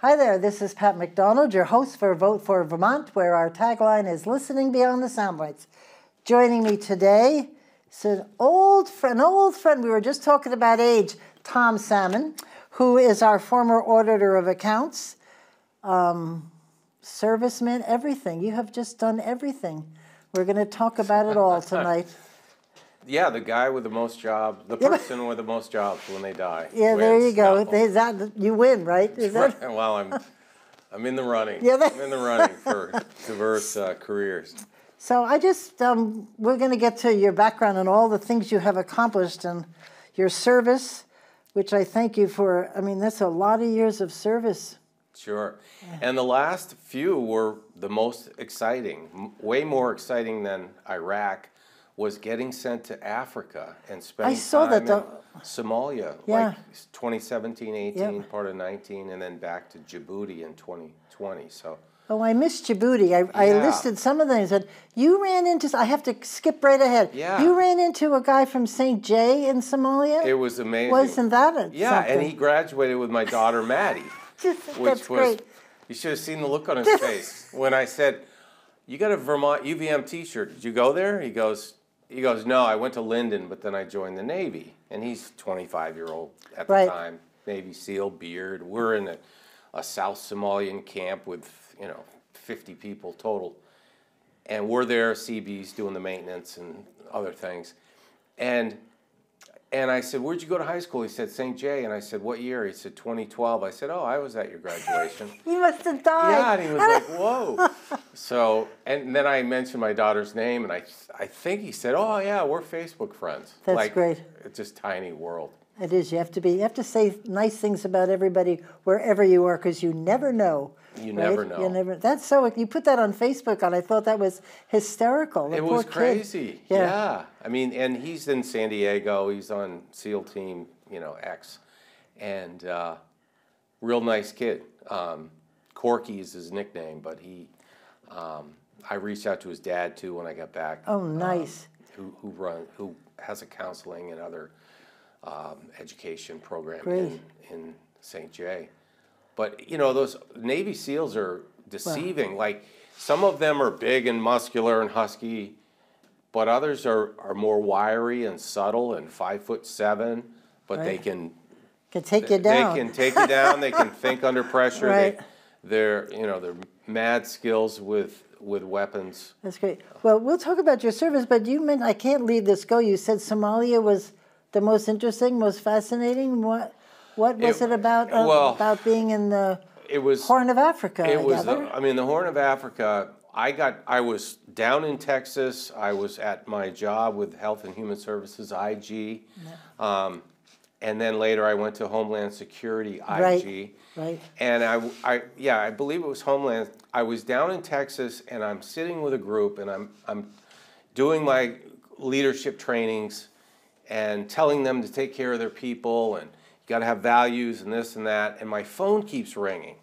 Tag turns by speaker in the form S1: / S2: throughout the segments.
S1: Hi there, this is Pat McDonald, your host for Vote for Vermont, where our tagline is Listening Beyond the Soundbites. Joining me today is an old friend, we were just talking about age, Tom Salmon, who is our former auditor of accounts, serviceman, everything. You have just done everything. We're going to talk about it all tonight.
S2: Yeah, the guy with the most jobs, the person with the most jobs when they die.
S1: Yeah,
S2: wins.
S1: there you go.
S2: No.
S1: You win, right? Is that?
S2: Well, I'm in the running.
S1: Yeah,
S2: I'm in the running for diverse careers.
S1: So I just, we're going to get to your background and all the things you have accomplished and your service, which I thank you for. I mean, that's a lot of years of service.
S2: Sure. And the last few were the most exciting, way more exciting than Iraq, was getting sent to Africa and spending time in Somalia, like 2017, 18, part of 19, and then back to Djibouti in 2020. So. Oh,
S1: I missed Djibouti. I listed some of them. I said, you ran into, I have to skip right ahead.
S2: Yeah.
S1: You ran into a guy from St. J in Somalia?
S2: It was amazing.
S1: Wasn't that something?
S2: And he graduated with my daughter, Maddie.
S1: That's great.
S2: You should have seen the look on his face when I said, you got a Vermont UVM t-shirt. Did you go there? He goes, no, I went to Linden, but then I joined the Navy. And he's 25-year-old at the time, Navy SEAL, beard. We're in a South Somalian camp with, 50 people total. And we're there, CBs, doing the maintenance and other things. And I said, where'd you go to high school? He said, St. J. And I said, what year? He said, 2012. I said, oh, I was at your graduation.
S1: You must have died.
S2: Yeah, and he was like, whoa. So, and then I mentioned my daughter's name, and I think he said, oh, yeah, we're Facebook friends.
S1: That's great.
S2: It's just tiny world.
S1: It is. You have to say nice things about everybody wherever you are, because you never know.
S2: You never know.
S1: You never. That's so. You put that on Facebook, and I thought that was hysterical.
S2: It was crazy. Yeah. I mean, and he's in San Diego. He's on SEAL Team, X, and real nice kid. Corky is his nickname, but I reached out to his dad too when I got back.
S1: Oh, nice.
S2: Who has a counseling and other education program in St. J. But, those Navy SEALs are deceiving. Wow. Like, some of them are big and muscular and husky, but others are more wiry and subtle and 5'7", but they can
S1: take you down.
S2: They can take you down. They can think under pressure. They're mad skills with weapons. That's
S1: great. Well, we'll talk about your service, but you meant, I can't leave this go. You said Somalia was the most interesting, most fascinating. What was it about about being in the Horn of Africa?
S2: It was. The Horn of Africa. I was down in Texas. I was at my job with Health and Human Services, IG, and then later I went to Homeland Security, IG. Right. And I believe it was Homeland. I was down in Texas, and I'm sitting with a group, and I'm doing my leadership trainings, and telling them to take care of their people, and you got to have values and this and that. And my phone keeps ringing.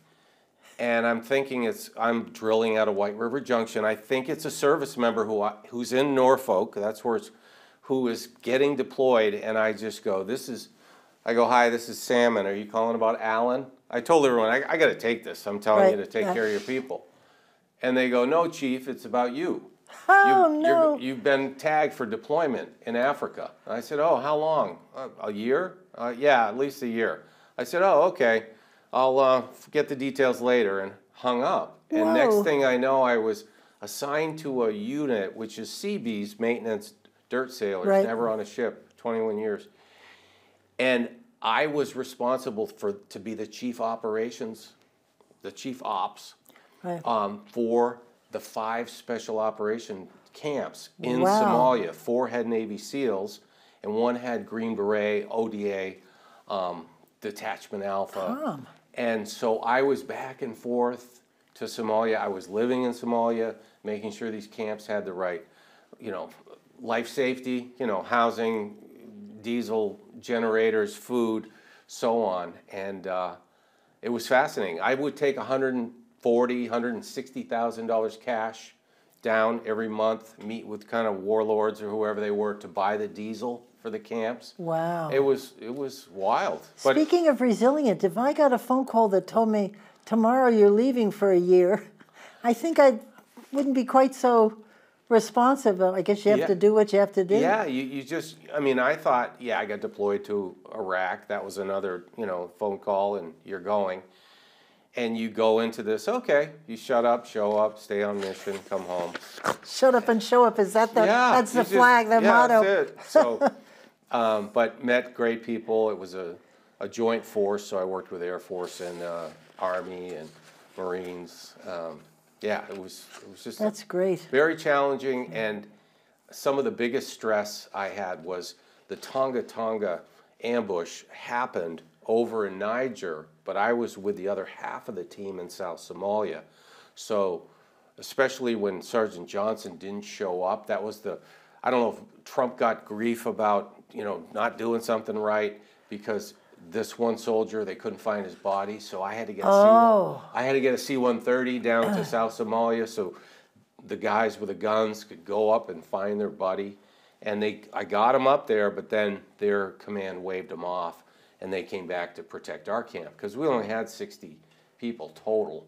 S2: And I'm thinking I'm drilling out of White River Junction. I think it's a service member who's in Norfolk. That's who is getting deployed. And I just go, I go, hi, this is Salmon. Are you calling about Alan? I told everyone, I got to take this. I'm telling you to take care of your people. And they go, no, Chief, it's about you.
S1: No.
S2: You've been tagged for deployment in Africa. I said, oh, how long? A year? Yeah, at least a year. I said, oh, okay. I'll get the details later, and hung up.
S1: Whoa.
S2: And next thing I know, I was assigned to a unit, which is CB's, maintenance dirt sailors, never on a ship, 21 years. And I was responsible to be the chief operations, the chief ops, for the 5 special operation camps in Somalia. 4 had Navy SEALs, and 1 had Green Beret, ODA, Detachment Alpha. And so I was back and forth to Somalia. I was living in Somalia, making sure these camps had the right, life safety, housing, diesel generators, food, so on. And it was fascinating. I would take $160,000 cash down every month, meet with kind of warlords or whoever they were to buy the diesel for the camps.
S1: Wow.
S2: It was wild.
S1: Speaking of resilient, if I got a phone call that told me tomorrow you're leaving for a year, I think I wouldn't be quite so responsive. I guess you have to do what you have to do.
S2: Yeah, you just, I mean, I thought, yeah, I got deployed to Iraq. That was another, phone call and you're going. And you go into this, okay, you shut up, show up, stay on mission, come home.
S1: Shut up and show up, is that that's the flag, the motto?
S2: That's it. So, but met great people. It was a joint force, so I worked with Air Force and Army and Marines. It was just
S1: that's great.
S2: Very challenging, and some of the biggest stress I had was the Tonga ambush happened over in Niger, but I was with the other half of the team in South Somalia. So especially when Sergeant Johnson didn't show up, that was I don't know if Trump got grief about, not doing something right because this one soldier, they couldn't find his body, so I had to get a C-130 down to South Somalia so the guys with the guns could go up and find their buddy. And I got them up there, but then their command waved them off, and they came back to protect our camp because we only had 60 people total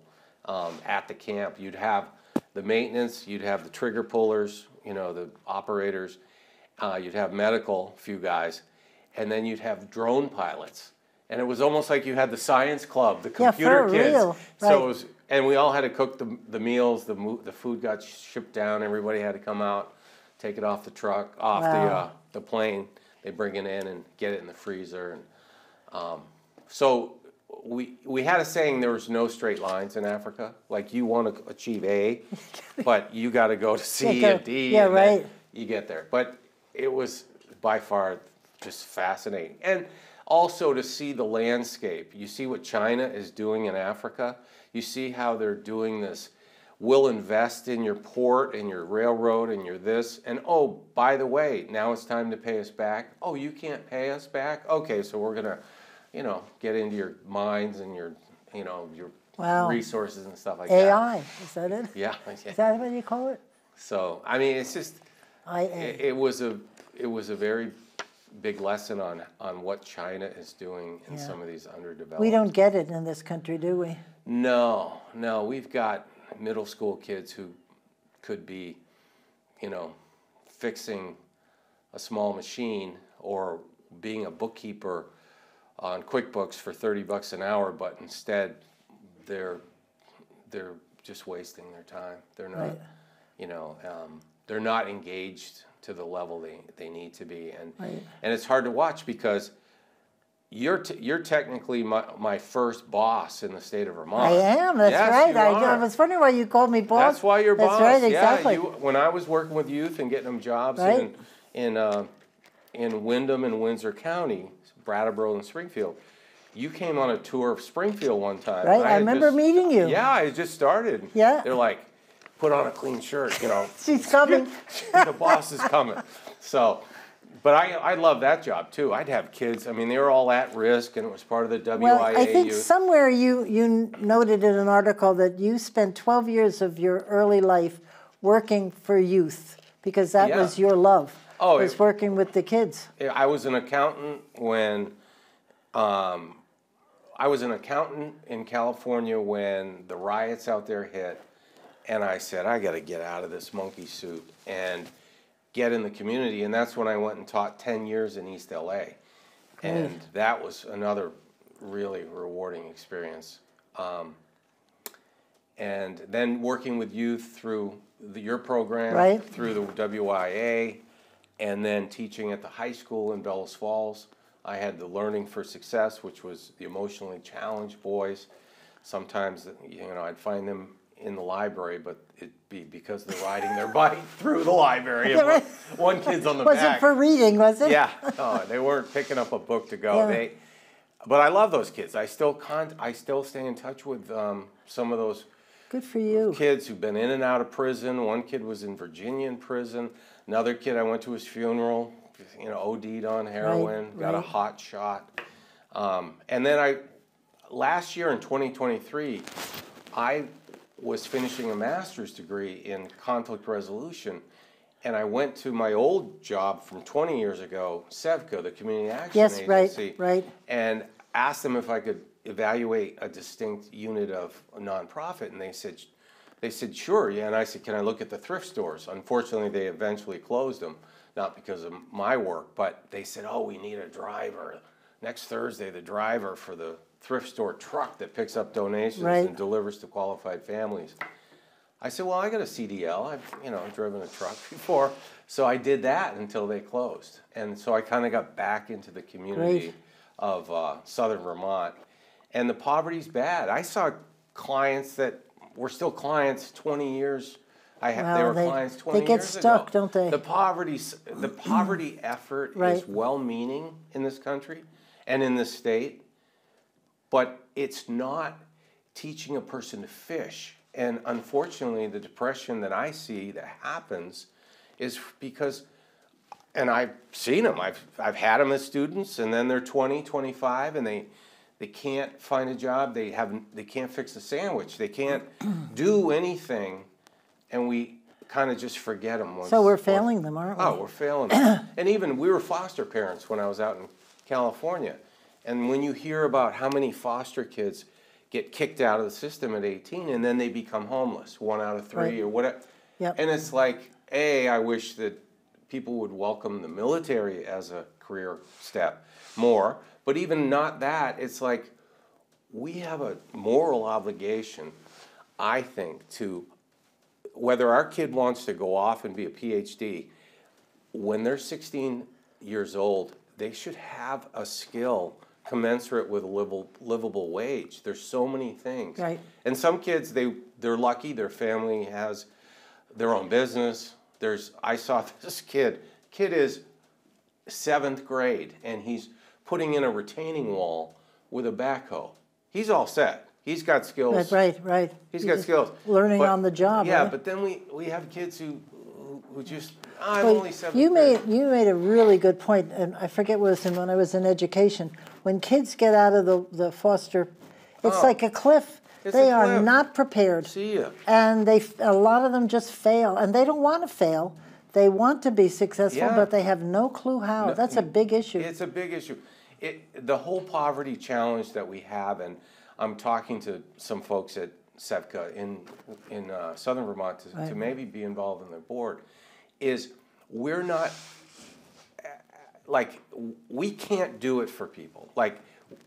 S2: at the camp. You'd have the maintenance, you'd have the trigger pullers, the operators, you'd have medical, a few guys, and then you'd have drone pilots. And it was almost like you had the science club, the computer kids. Real. So it was, and we all had to cook the meals, the food got shipped down, everybody had to come out, take it off the truck, off the plane. They bring it in and get it in the freezer. And so we had a saying, there was no straight lines in Africa. Like you want to achieve A, but you got to go to C and D.
S1: Yeah,
S2: and
S1: right.
S2: Then you get there. But it was by far just fascinating. And also to see the landscape. You see what China is doing in Africa. You see how they're doing this. We'll invest in your port and your railroad and your this. And oh, by the way, now it's time to pay us back. Oh, you can't pay us back? Okay, so we're going to, get into your mines and your resources and stuff like that.
S1: AI, is that it?
S2: Yeah.
S1: Is that what you call it?
S2: So, I mean, it's just, it was a very big lesson on what China is doing in some of these underdeveloped.
S1: We don't get it in this country, do we?
S2: No, we've got middle school kids who could be, fixing a small machine or being a bookkeeper on QuickBooks for $30 an hour, but instead they're just wasting their time. They're not, they're not engaged to the level they need to be, and it's hard to watch because you're technically my first boss in the state of Vermont.
S1: I am. That's right. I was wondering why you called me boss.
S2: That's why you're boss.
S1: That's right. Exactly.
S2: Yeah, when I was working with youth and getting them jobs in Windham and Windsor County, Brattleboro and Springfield, you came on a tour of Springfield one time.
S1: Right. I remember meeting you.
S2: Yeah, I just started.
S1: Yeah.
S2: They're like, put on a clean shirt,
S1: She's coming.
S2: The boss is coming. So, but I love that job too. I'd have kids. I mean, they were all at risk, and it was part of the WIA.
S1: Well, I think somewhere you noted in an article that you spent 12 years of your early life working for youth because that was your love.
S2: Oh,
S1: was working with the kids.
S2: I was an accountant when. I was an accountant in California when the riots out there hit. And I said, I got to get out of this monkey suit and get in the community. And that's when I went and taught 10 years in East LA. And that was another really rewarding experience. And then working with youth through your program, through the WIA, and then teaching at the high school in Bellows Falls. I had the Learning for Success, which was the emotionally challenged boys. Sometimes, I'd find them in the library, but it'd be because they're riding their bike through the library. And one kid's on the back.
S1: Was it for reading, was it?
S2: Yeah. Oh, they weren't picking up a book to go. Yeah. But I love those kids. I still stay in touch with some of those
S1: Good for you.
S2: Kids who've been in and out of prison. One kid was in Virginia in prison. Another kid, I went to his funeral, OD'd on heroin, got a hot shot. And then last year in 2023, I was finishing a master's degree in conflict resolution, and I went to my old job from 20 years ago, SEVCA, the Community Action Agency,
S1: right.
S2: and asked them if I could evaluate a distinct unit of a nonprofit? And they said, sure, yeah. And I said, can I look at the thrift stores? Unfortunately, they eventually closed them, not because of my work, but they said, oh, we need a driver. Next Thursday, the driver for the thrift store truck that picks up donations and delivers to qualified families. I said, well, I got a CDL. I've driven a truck before. So I did that until they closed. And so I kind of got back into the community of southern Vermont. And the poverty's bad. I saw clients that were still clients 20 years. They were clients 20 years ago.
S1: They get stuck, don't they?
S2: The poverty effort is well-meaning in this country and in this state, but it's not teaching a person to fish. And unfortunately, the depression that I see that happens is because, and I've seen them, I've had them as students, and then they're 20, 25, and they can't find a job, they can't fix a sandwich, they can't do anything, and we kind of just forget them.
S1: So we're failing them, aren't we?
S2: Oh, we're failing them. And even we were foster parents when I was out in California, and when you hear about how many foster kids get kicked out of the system at 18 and then they become homeless, 1 out of 3 or whatever. And it's like, I wish that people would welcome the military as a career step more, but even not that, it's like we have a moral obligation, I think, to whether our kid wants to go off and be a PhD, when they're 16 years old, they should have a skill commensurate with a livable wage. There's so many things. And some kids, they're lucky, their family has their own business. I saw this kid is 7th grade, and he's putting in a retaining wall with a backhoe. He's all set. He's got skills.
S1: Right.
S2: He's got skills.
S1: Learning on the job.
S2: Yeah, but then we have kids who just, I'm only 7th
S1: you
S2: grade.
S1: You made a really good point, and I forget what it was when I was in education. When kids get out of the foster, it's like a cliff. They are not prepared.
S2: See ya.
S1: And a lot of them just fail, and they don't want to fail. They want to be successful, but they have no clue how. That's a big issue.
S2: It's a big issue. The whole poverty challenge that we have, and I'm talking to some folks at SEVCA in southern Vermont to maybe be involved in their board, is we're not, like, we can't do it for people. Like,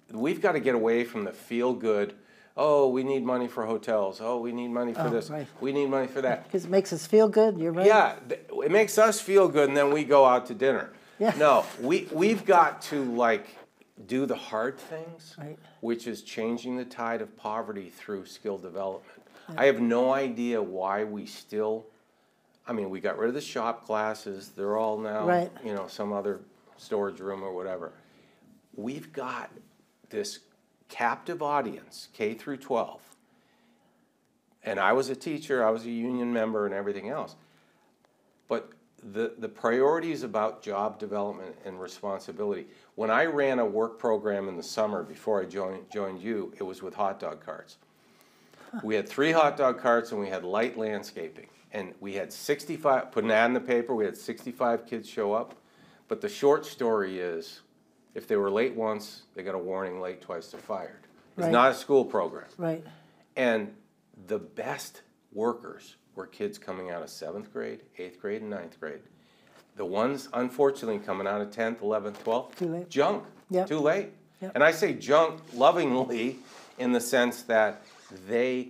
S2: we've got to get away from the feel-good, oh, we need money for hotels, oh, we need money for this, we need money for that.
S1: Because it makes us feel good, you're right.
S2: Yeah, it makes us feel good, and then we go out to dinner. No, we've got to, like, do the hard things, which is changing the tide of poverty through skill development. I have no idea why we still, we got rid of the shop classes. They're all now, some other storage room or whatever. We've got this captive audience, K through 12. And I was a teacher, I was a union member and everything else. But the priorities about job development and responsibility. When I ran a work program in the summer before I joined you, it was with hot dog carts. We had 3 hot dog carts and we had light landscaping. And we had 65, put an ad in the paper, we had 65 kids show up. But the short story is, if they were late once, they got a warning, late twice, they're fired. It's not a school program. And the best workers were kids coming out of 7th grade, 8th grade, and 9th grade. The ones, unfortunately, coming out of 10th, 11th, 12th,
S1: too late.
S2: Junk, too late. And I say junk lovingly in the sense that they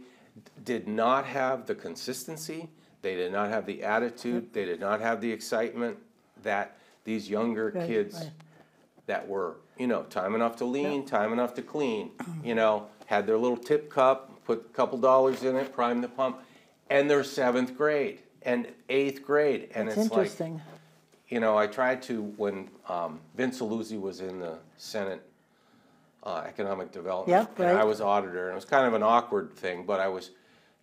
S2: did not have the consistency, they did not have the attitude, they did not have the excitement that these younger kids that were, time enough to lean, time enough to clean, had their little tip cup, put a couple dollars in it, prime the pump, and they're 7th grade and 8th grade. And
S1: That's
S2: it's
S1: interesting.
S2: Like, I tried to, when Vince Saluzzi was in the Senate Economic Development, and I was auditor, and it was kind of an awkward thing, but I was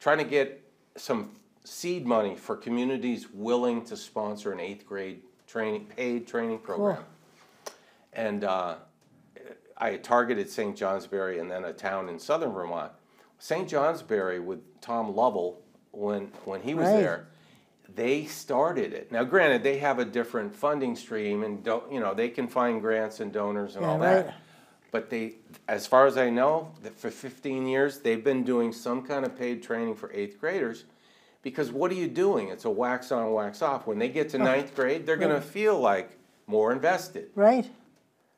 S2: trying to get some seed money for communities willing to sponsor an 8th grade paid training program. And I targeted St. Johnsbury and then a town in southern Vermont. St. Johnsbury with Tom Lovell, when he was there, they started it. Now, granted, they have a different funding stream, and they can find grants and donors and all that. but as far as I know, that for 15 years, they've been doing some kind of paid training for 8th graders. Because what are you doing? It's a wax on, wax off. When they get to 9th grade, they're going to feel like more invested.
S1: Right.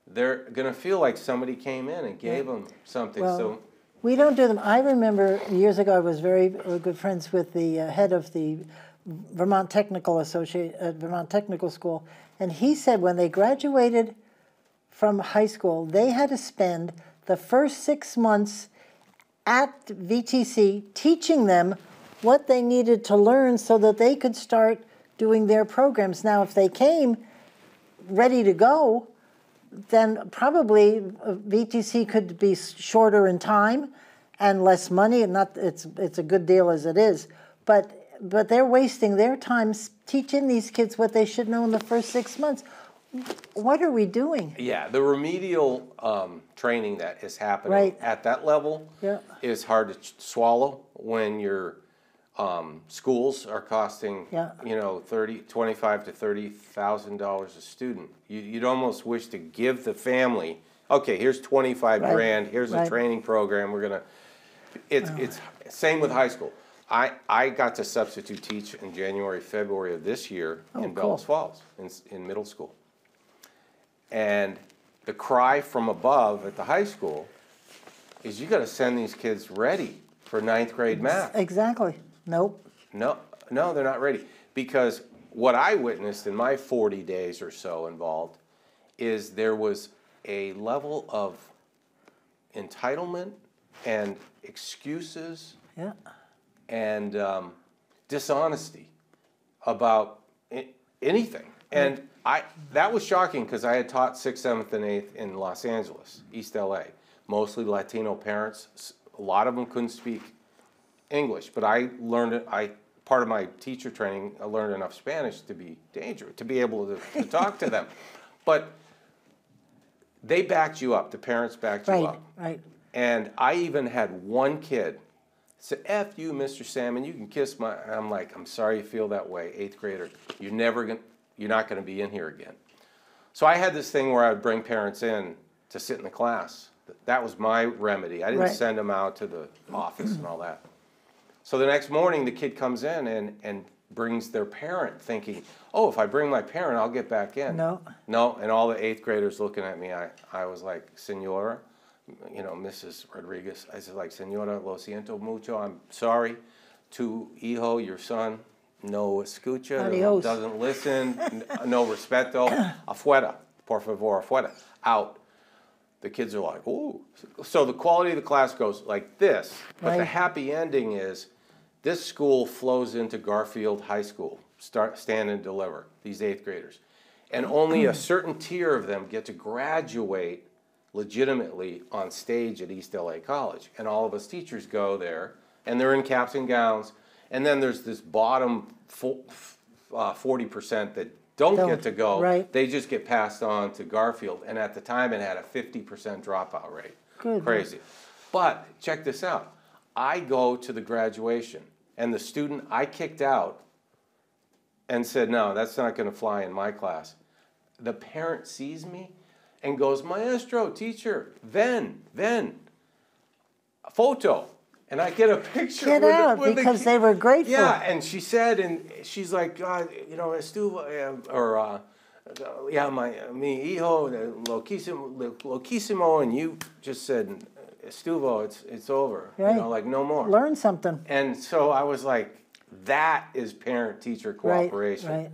S2: They're going to feel like somebody came in and gave them something.
S1: Well,
S2: so
S1: we don't do them. I remember years ago I was very good friends with the head of the Vermont Technical Vermont Technical School, and he said when they graduated from high school, they had to spend the first 6 months at VTC teaching them what they needed to learn so that they could start doing their programs. Now, if they came ready to go, then probably VTC could be shorter in time and less money. And it's a good deal as it is, but they're wasting their time teaching these kids what they should know in the first 6 months. What are we doing?
S2: Yeah, the remedial training that is happening at that level is hard to swallow when your schools are costing $25,000 to $30,000 a student. You'd almost wish to give the family, okay, here's 25 grand, here's a training program. We're gonna. It's same with high school. I got to substitute teach in January, February of this year in Bellows Falls in middle school. And the cry from above at the high school is you got to send these kids ready for 9th grade math.
S1: Exactly. Nope.
S2: No, they're not ready. Because what I witnessed in my 40 days or so involved is there was a level of entitlement and excuses and dishonesty about anything. And that was shocking because I had taught 6th, 7th, and 8th in Los Angeles, East LA, mostly Latino parents. A lot of them couldn't speak English, but I learned it. Part of my teacher training, I learned enough Spanish to be dangerous, to be able to talk to them. But they backed you up. The parents backed you up. Right. And I even had one kid say, "F you, Mr. Salmon. You can kiss my." And I'm like, "I'm sorry you feel that way, 8th grader. You're not going to be in here again." So I had this thing where I would bring parents in to sit in the class. That was my remedy. I didn't send them out to the office and all that. So the next morning, the kid comes in and brings their parent, thinking, "Oh, if I bring my parent, I'll get back in." No, and all the 8th graders looking at me, I was like, "Senora, Mrs. Rodriguez," I said, like, "Senora, lo siento mucho, I'm sorry. Tu hijo, your son, no escucha, doesn't listen, no respeto, afuera, por favor, afuera, out." The kids are like, "Ooh." So the quality of the class goes like this, but the happy ending is this school flows into Garfield High School, stand and deliver, these 8th graders. And only a certain tier of them get to graduate legitimately on stage at East LA College. And all of us teachers go there, and they're in caps and gowns. And then there's this bottom 40% that don't get to go. They just get passed on to Garfield. And at the time, it had a 50% dropout rate. Good. Crazy. But check this out. I go to the graduation, and the student I kicked out and said, "No, that's not going to fly in my class." The parent sees me and goes, "Maestro, teacher, ven, photo." And I get a picture.
S1: Get out, because they were grateful.
S2: Yeah, and she said, and she's like, "Estuvo, or mi hijo, loquísimo," and you just said, "Estuvo, it's over." Like no more.
S1: Learn something.
S2: And so I was like, that is parent-teacher cooperation. Right.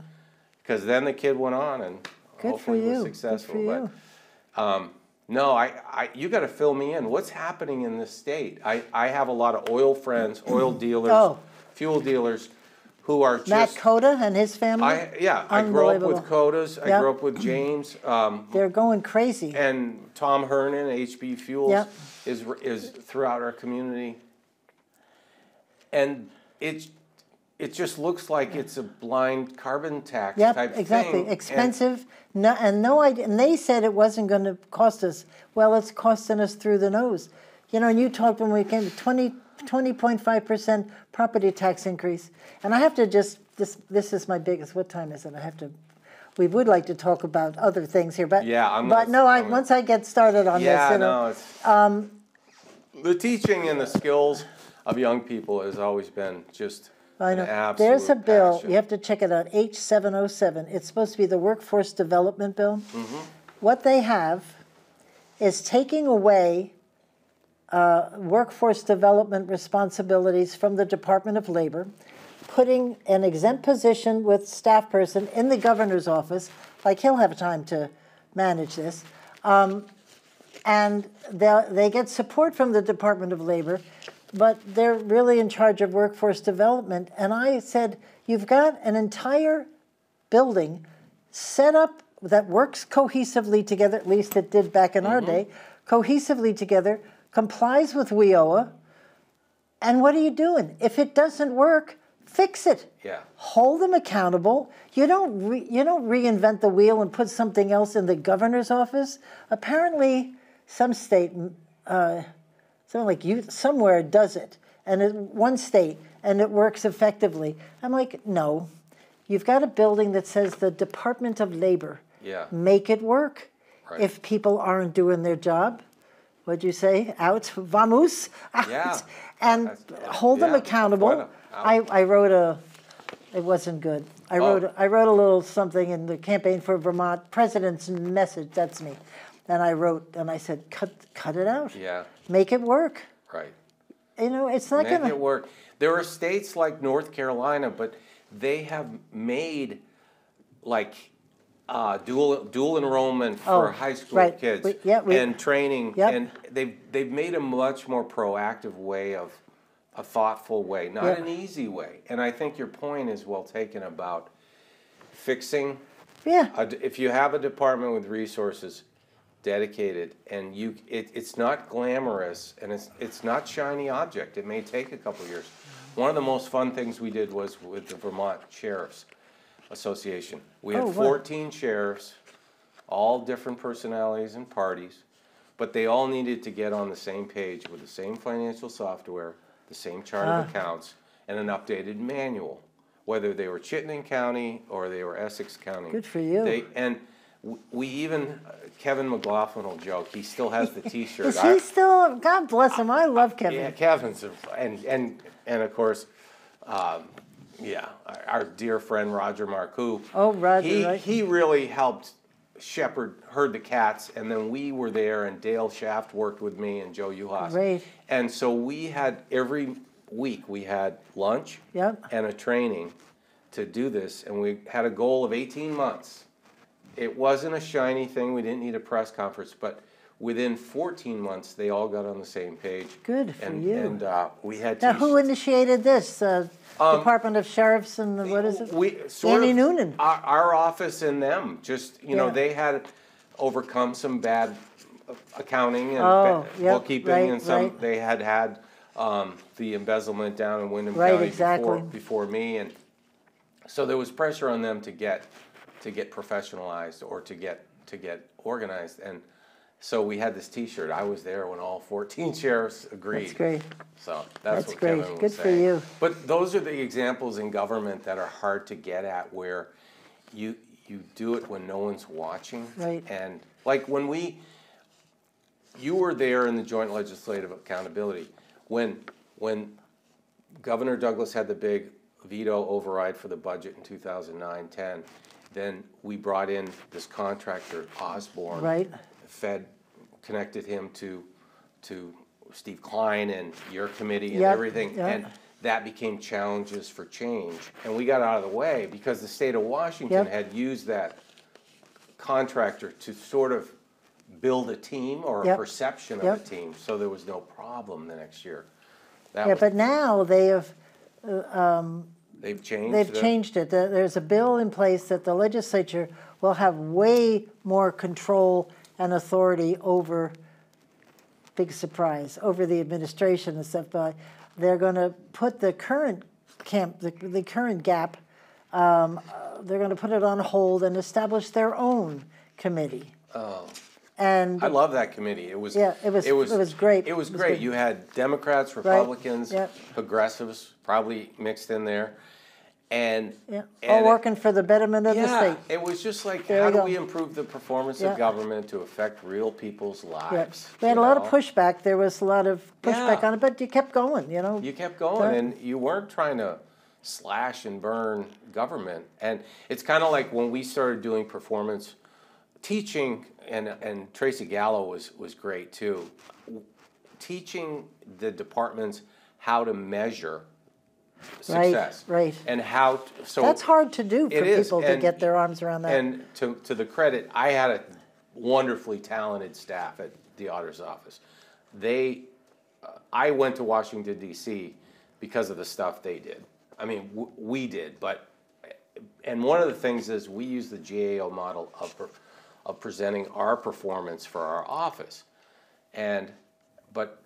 S2: Because then the kid went on and hopefully was successful. Good for you. But, no, you got to fill me in. What's happening in this state? I have a lot of oil friends, oil dealers, fuel dealers, who are just...
S1: Matt Coda and his family?
S2: I grew up with Codas. I grew up with James.
S1: They're going crazy.
S2: And Tom Hernan, HB Fuels, is throughout our community. And it just looks like it's a blind carbon tax type thing.
S1: Expensive. And they said it wasn't going to cost us. Well, it's costing us through the nose. And you talked when we came to 20.5% property tax increase. And I have to this is my biggest, what time is it? I have to, we would like to talk about other things here, but
S2: yeah,
S1: once I get started on this,
S2: the teaching and the skills of young people has always been just an absolute
S1: There's a bill,
S2: passion.
S1: you have to check it out, H707. It's supposed to be the Workforce Development Bill. What they have is taking away workforce development responsibilities from the Department of Labor, putting an exempt position with staff person in the governor's office, like he'll have time to manage this, and they get support from the Department of Labor, but they're really in charge of workforce development. And I said, you've got an entire building set up that works cohesively together, at least it did back in our day, cohesively together, complies with WIOA, and what are you doing? If it doesn't work, fix it.
S2: Yeah.
S1: Hold them accountable. You don't reinvent the wheel and put something else in the governor's office. Apparently, some state, somewhere does it, and one state, and it works effectively. I'm like, no. You've got a building that says the Department of Labor.
S2: Yeah.
S1: Make it work.
S2: Right.
S1: If people aren't doing their job, what'd you say? Out, vamos, out.
S2: Yeah.
S1: And hold them accountable. I wrote it wasn't good. I wrote a little something in the campaign for Vermont, President's message, that's me. And I said, cut it out.
S2: Yeah.
S1: Make it work.
S2: Right.
S1: It's not going to...
S2: Make it work. There are states like North Carolina, but they have made like dual enrollment for high school kids and training, and they've made a much more proactive way of a thoughtful way, not an easy way. And I think your point is well taken about fixing.
S1: Yeah.
S2: If you have a department with resources dedicated, and it's not glamorous and it's not shiny object. It may take a couple of years. One of the most fun things we did was with the Vermont Sheriff's Association. We had 14 sheriffs, all different personalities and parties, but they all needed to get on the same page with the same financial software, the same chart of accounts, and an updated manual, whether they were Chittenden County or they were Essex County.
S1: Good for you.
S2: We even, Kevin McLaughlin will joke, he still has the T-shirt.
S1: Is he still, God bless him, I love Kevin.
S2: Yeah, Kevin's, and of course, our dear friend Roger Marcoux.
S1: Oh, Roger,
S2: he really helped herd the cats, and then we were there, and Dale Shaft worked with me, and Joe Uhas.
S1: Great.
S2: And so we had, every week, we had lunch and a training to do this, and we had a goal of 18 months. It wasn't a shiny thing. We didn't need a press conference, but within 14 months, they all got on the same page.
S1: Good for you.
S2: And we had
S1: now, who initiated this? Department of Sheriffs and what is it? Andy Noonan.
S2: Our office and them. Just, they had overcome some bad accounting and bookkeeping, and they had the embezzlement down in Windham County before me, and so there was pressure on them to get professionalized or to get organized, and so we had this T-shirt. I was there when all 14 sheriffs agreed.
S1: That's great.
S2: So that's what
S1: great.
S2: Kevin was
S1: Good
S2: saying.
S1: for you.
S2: But those are the examples in government that are hard to get at, where you do it when no one's watching.
S1: Right.
S2: And like when you were there in the Joint Legislative Accountability when Governor Douglas had the big veto override for the budget in 2009-10. Then we brought in this contractor, Osborne.
S1: Right.
S2: The Fed connected him to Steve Klein and your committee and everything. And that became Challenges for Change. And we got out of the way because the state of Washington had used that contractor to sort of build a team or a perception of a team. So there was no problem the next year.
S1: But now they have...
S2: They've changed.
S1: They've changed it. There's a bill in place that the legislature will have way more control and authority over, big surprise, over the administration and stuff. But they're going to put the current the current gap, they're going to put it on hold and establish their own committee.
S2: Oh.
S1: And
S2: I love that committee. It was
S1: it was great.
S2: It was great. You had Democrats, Republicans, progressives probably mixed in there. And,
S1: Yeah.
S2: and
S1: All working for the betterment of the state.
S2: it was just like,
S1: There
S2: how
S1: you
S2: do
S1: go.
S2: we improve the performance of government to affect real people's lives?
S1: We had a
S2: you
S1: lot of
S2: know?
S1: pushback. There was a lot of pushback on it, but you kept going, you know.
S2: You kept going, and you weren't trying to slash and burn government. And it's kind of like when we started doing performance teaching, and Tracy Gallo was great too, teaching the departments how to measure success.
S1: Right.
S2: And how, so
S1: that's hard to do for people to
S2: and,
S1: get their arms around that.
S2: And to the credit, I had a wonderfully talented staff at the auditor's office. I went to Washington, D.C. because of the stuff they did. I mean, we did, and one of the things is we use the GAO model of presenting our performance for our office. But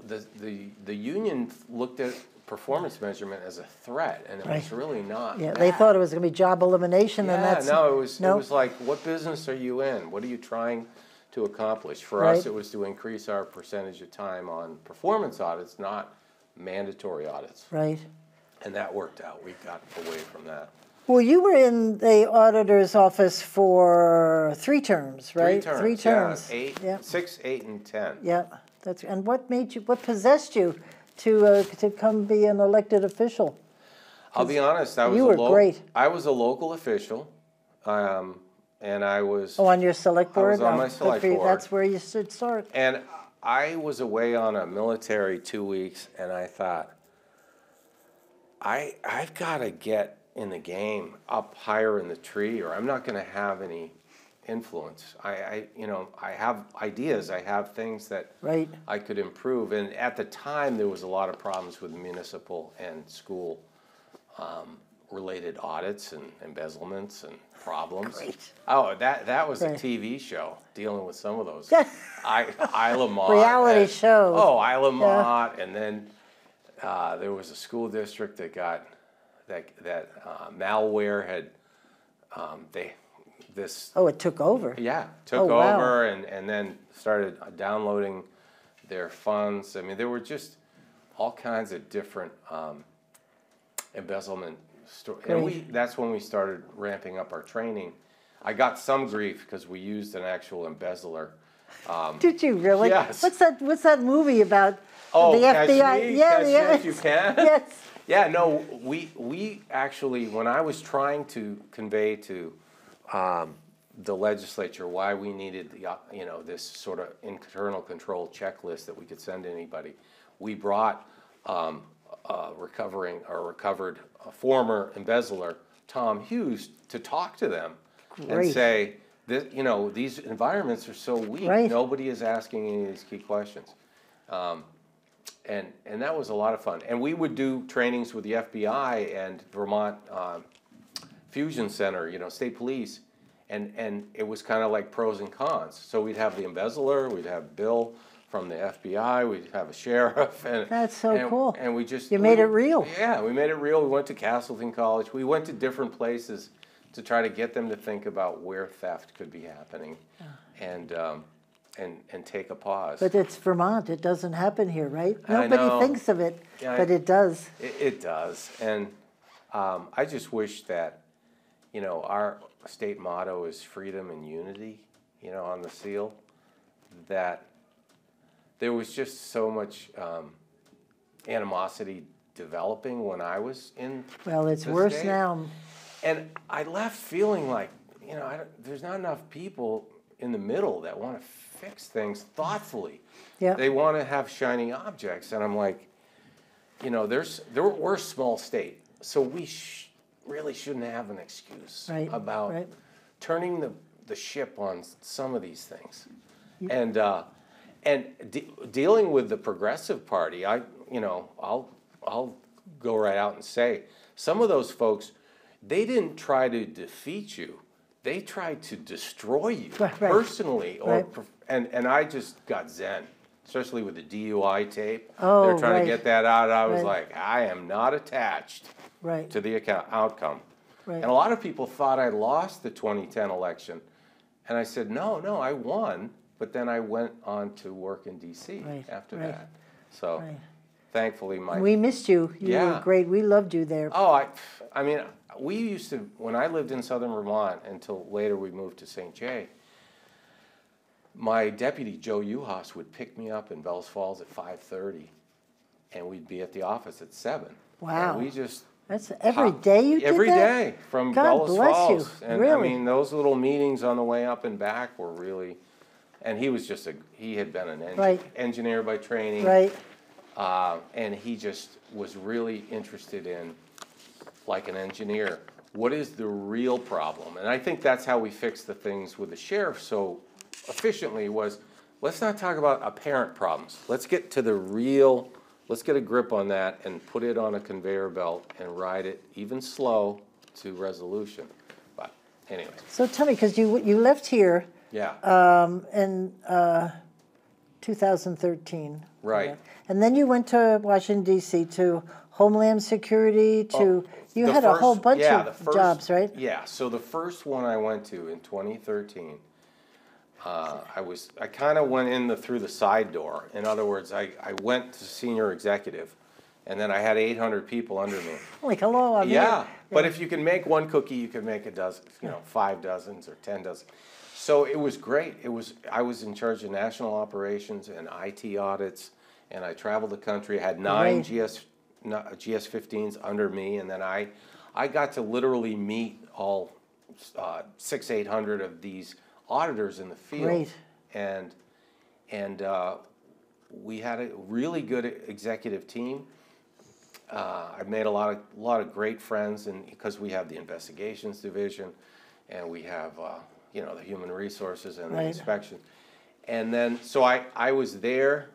S2: the union looked at performance measurement as a threat, and it was really not.
S1: Yeah, they thought it was going to be job elimination, and that's
S2: no, it was like, what business are you in? What are you trying to accomplish? For us, it was to increase our percentage of time on performance audits, not mandatory audits.
S1: Right.
S2: And that worked out. We got away from that.
S1: Well, you were in the auditor's office for 3 terms, right?
S2: 3 terms.
S1: 3 terms.
S2: Yeah, 6, 8, and 10.
S1: Yeah, and what possessed you to come be an elected official?
S2: I'll be honest,
S1: you were great.
S2: I was a local official, and I was.
S1: Oh, on your select board?
S2: I was on my select board.
S1: That's where you should start.
S2: And I was away on a military 2 weeks, and I thought, I've got to get in the game up higher in the tree, or I'm not going to have any influence. I have ideas. I have things that I could improve. And at the time, there was a lot of problems with municipal and school related audits and embezzlements and problems.
S1: Great.
S2: Oh, that was a TV show dealing with some of those. Isla Mott.
S1: Reality shows.
S2: Oh, Isla Mott, and then there was a school district that got that malware had this.
S1: Oh, it took over.
S2: Yeah, took over and then started downloading their funds. I mean, there were just all kinds of different embezzlement stories. And that's when we started ramping up our training. I got some grief because we used an actual embezzler.
S1: Did you really?
S2: Yes.
S1: What's that movie about?
S2: Oh,
S1: the FBI.
S2: Catch Me If You Can.
S1: Yes.
S2: Yeah, no, we actually, when I was trying to convey to the legislature why we needed this sort of internal control checklist that we could send to anybody, we brought recovered former embezzler Tom Hughes to talk to them and say, these environments are so weak. Nobody is asking any of these key questions. And that was a lot of fun. And we would do trainings with the FBI and Vermont Fusion Center, state police. And it was kind of like pros and cons. So we'd have the embezzler, we'd have Bill from the FBI, we'd have a sheriff.
S1: That's so cool.
S2: And we just...
S1: You made it real.
S2: Yeah, we made it real. We went to Castleton College. We went to different places to try to get them to think about where theft could be happening. And take a pause.
S1: But it's Vermont. It doesn't happen here, right? Nobody thinks of it, but it does.
S2: It does. And I just wish that, our state motto is freedom and unity, on the seal, that there was just so much animosity developing when I was in
S1: it's worse state. Now.
S2: And I left feeling like, there's not enough people in the middle that want to fix things thoughtfully. Yeah. They want to have shiny objects. And I'm like, we're a small state, so we really shouldn't have an excuse about turning the ship on some of these things. Yeah. And dealing with the Progressive Party, I'll go right out and say, some of those folks, they didn't try to defeat you. They tried to destroy you personally, and I just got zen, especially with the DUI tape.
S1: Oh,
S2: they're trying to get that out. I was like, I am not attached to the outcome. And a lot of people thought I lost the 2010 election, and I said, no, I won. But then I went on to work in D.C. after that. So. thankfully,
S1: We missed you. You were great. We loved you there.
S2: Oh, I mean, we used to, when I lived in southern Vermont until later we moved to St. Jay, my deputy, Joe Uhas, would pick me up in Bells Falls at 5:30, and we'd be at the office at 7.
S1: Wow.
S2: And we just...
S1: That's every day you did that?
S2: Every day from Bells Falls. And
S1: really?
S2: I mean, those little meetings on the way up and back were really... And he was just he had been an engineer by training.
S1: Right.
S2: And he just was really interested in, like an engineer, what is the real problem? And I think that's how we fixed the things with the sheriff so efficiently was, let's not talk about apparent problems. Let's get to the real, let's get a grip on that and put it on a conveyor belt and ride it even slow to resolution. But anyway.
S1: So tell me, because you left here in 2013.
S2: Right.
S1: And then you went to Washington, D.C. to Homeland Security, you had a whole bunch of jobs, right?
S2: Yeah, so the first one I went to in 2013, I kind of went in through the side door. In other words, I went to senior executive, and then I had 800 people under me.
S1: Like, hello, I'm
S2: here. But if you can make one cookie, you can make a dozen, 5 dozens or 10 dozens. So it was great. I was in charge of national operations and IT audits, and I traveled the country. I had 9 GS-15s under me, and then I got to literally meet all 600-800 of these auditors in the field.
S1: Great.
S2: And we had a really good executive team. I made a lot of great friends, and because we have the investigations division, and we have the human resources and the inspection. And then, so I was there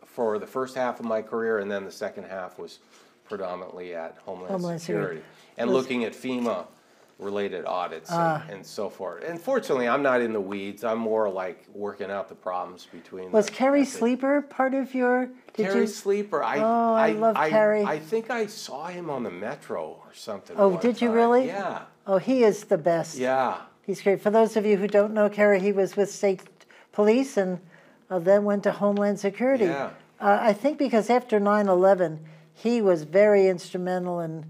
S2: for the first half of my career, and then the second half was predominantly at Homeland Security. And looking at FEMA-related audits and so forth. And fortunately, I'm not in the weeds. I'm more like working out the problems between
S1: Was Carrie Sleeper part of your...
S2: Carrie Sleeper.
S1: I love Carrie.
S2: I think I saw him on the Metro or something.
S1: Oh, did you really?
S2: Yeah.
S1: Oh, he is the best.
S2: Yeah.
S1: He's great. For those of you who don't know Carrie, he was with state police and then went to Homeland Security.
S2: Yeah.
S1: I think because after 9/11, he was very instrumental in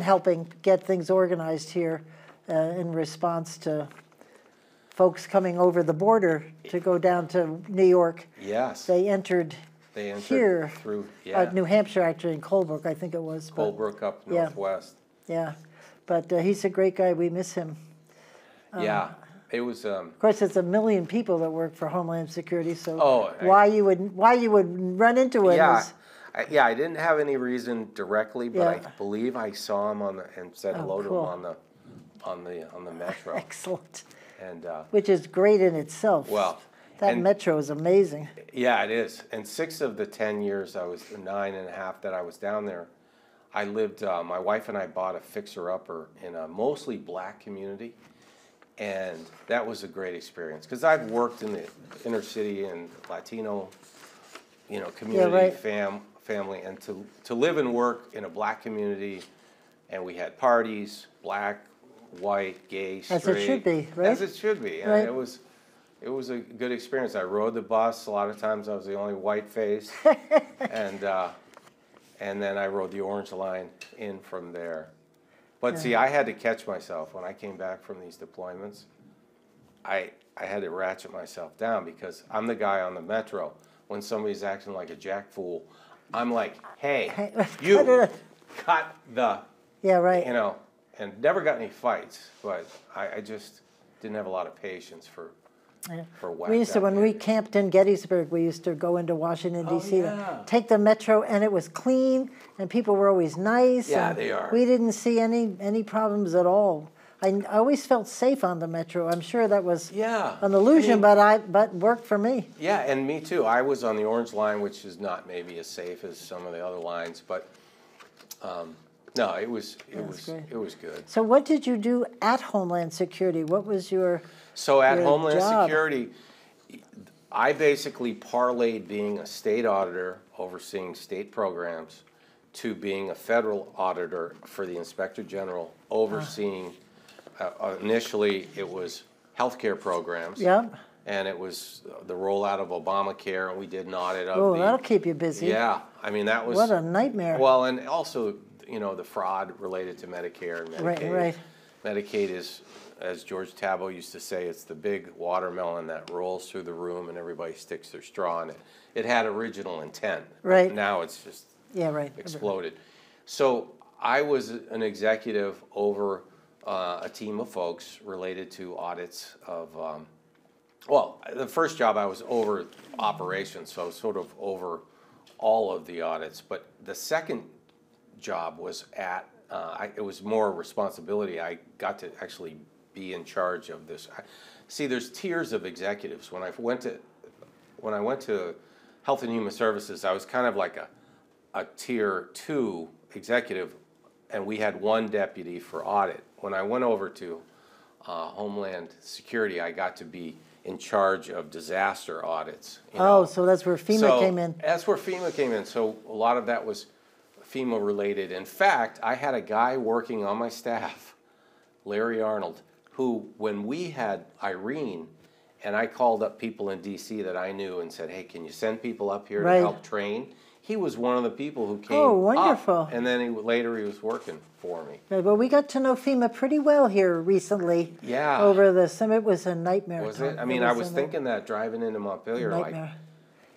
S1: helping get things organized here in response to folks coming over the border to go down to New York.
S2: Yes.
S1: They entered here
S2: through
S1: New Hampshire, actually, in Colebrook, I think it was.
S2: Colebrook up northwest.
S1: Yeah, but he's a great guy. We miss him.
S2: Yeah, it was.
S1: Of course, it's 1 million people that work for Homeland Security. So why you would run into him?
S2: I didn't have any reason directly, but I believe I saw him and said hello to him on the Metro.
S1: Excellent.
S2: And
S1: which is great in itself.
S2: Well,
S1: that Metro is amazing.
S2: Yeah, it is. And 6 of the 10 years, 9.5 that I was down there, I lived. My wife and I bought a fixer-upper in a mostly black community, and that was a great experience because I've worked in the inner city and Latino, community family, and to live and work in a black community, and we had parties, black, white, gay, straight.
S1: As it should be, right?
S2: As it should be. And it was a good experience. I rode the bus. A lot of times I was the only white face. and then I rode the Orange Line in from there. But see, I had to catch myself when I came back from these deployments. I had to ratchet myself down because I'm the guy on the Metro. When somebody's acting like a jack fool, I'm like, hey, you cut the, and never got any fights, but I just didn't have a lot of patience for whack.
S1: We used to, when we camped in Gettysburg, we used to go into Washington, D.C. to take the Metro, and it was clean, and people were always nice.
S2: Yeah, they are.
S1: We didn't see any problems at all. I always felt safe on the Metro. I'm sure that was an illusion, but worked for me.
S2: Yeah, and me too. I was on the Orange Line, which is not maybe as safe as some of the other lines, but no, it was good.
S1: So what did you do at Homeland Security? What was your
S2: Homeland
S1: job?
S2: Security, I basically parlayed being a state auditor overseeing state programs to being a federal auditor for the Inspector General overseeing. Initially, it was healthcare programs.
S1: Yep.
S2: and it was the rollout of Obamacare, and we did an audit of
S1: Oh, that'll keep you busy.
S2: Yeah, I mean, that was...
S1: What a nightmare.
S2: Well, and also, you know, the fraud related to Medicare and Medicaid.
S1: Right.
S2: Medicaid is, as George Tabo used to say, it's the big watermelon that rolls through the room and everybody sticks their straw in it. It had original intent.
S1: Right.
S2: Now it's just exploded.
S1: Everybody.
S2: So I was an executive over a team of folks related to audits of, well, the first job I was over operations, so I was sort of over all of the audits. But the second job was at, it was more responsibility. I got to actually be in charge of this. See, there's tiers of executives. When I went to Health and Human Services, I was kind of like a tier 2 executive, and we had one deputy for audit. When I went over to Homeland Security, I got to be in charge of disaster audits.
S1: Oh, so that's where FEMA came in.
S2: That's where FEMA came in. So a lot of that was FEMA related. In fact, I had a guy working on my staff, Larry Arnold, who, when we had Irene, and I called up people in DC that I knew and said, hey, can you send people up here to help train? He was one of the people who came up, and then later he was working for me.
S1: Right, well, we got to know FEMA pretty well here recently.
S2: Yeah.
S1: Over the summer. It was a nightmare.
S2: Was it? I mean, I was thinking that driving into Montpelier.
S1: Nightmare.